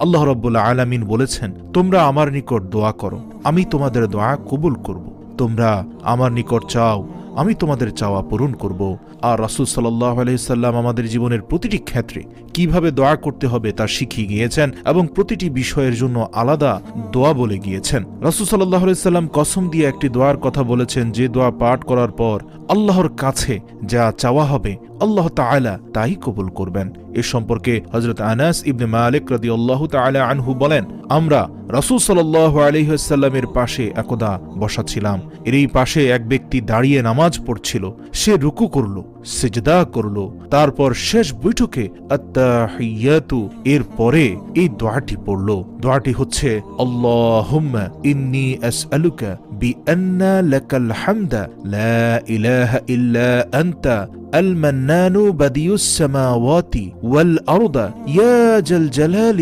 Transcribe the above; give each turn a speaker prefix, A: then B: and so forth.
A: আল্লাহ রাব্বুল আলামিন বলেছেন, তোমরা আমার নিকট দোয়া করো, আমি তোমাদের দোয়া কবুল করব। তোমরা আমার নিকট চাও, আমি তোমাদের চাওয়া পূরণ করব। আর রাসূল সাল্লাল্লাহু আলাইহি সাল্লাম আমাদের জীবনের প্রতিটি ক্ষেত্রে কিভাবে দোয়া করতে হবে তা শিখিয়ে গিয়েছেন এবং প্রতিটি বিষয়ের জন্য আলাদা দোয়া বলে গিয়েছেন। রাসূল সাল্লাল্লাহু আলাইহি সাল্লাম কসম দিয়ে একটি দোয়ার কথা বলেছেন, যে দোয়া পাঠ করার পর আল্লাহর কাছে যা চাওয়া হবে আল্লাহ তাআলা তাই কবুল করবেন। এ সম্পর্কে হযরত আনাস ইবনে মালিক রাদিয়াল্লাহু তাআলা আনহু বলেন, আমরা রাসূল সাল্লাল্লাহু আলাইহি ওয়াসাল্লামের পাশে একদা বসা ছিলাম। এরই পাশে এক ব্যক্তি দাঁড়িয়ে নামাজ পড়ছিল। সে রুকু করল, সিজদা করল, তারপর শেষ বৈঠকে আত্তাহিয়াতু এর পরে এই দোয়াটি পড়ল। দোয়াটি হচ্ছে, আল্লাহুম্মা ইন্নী আসআলুকা বিআন্না লাকাল হামদা লা ইলাহা ইল্লা আনতা المنان بديع السماوات والأرض يا ذا الجلال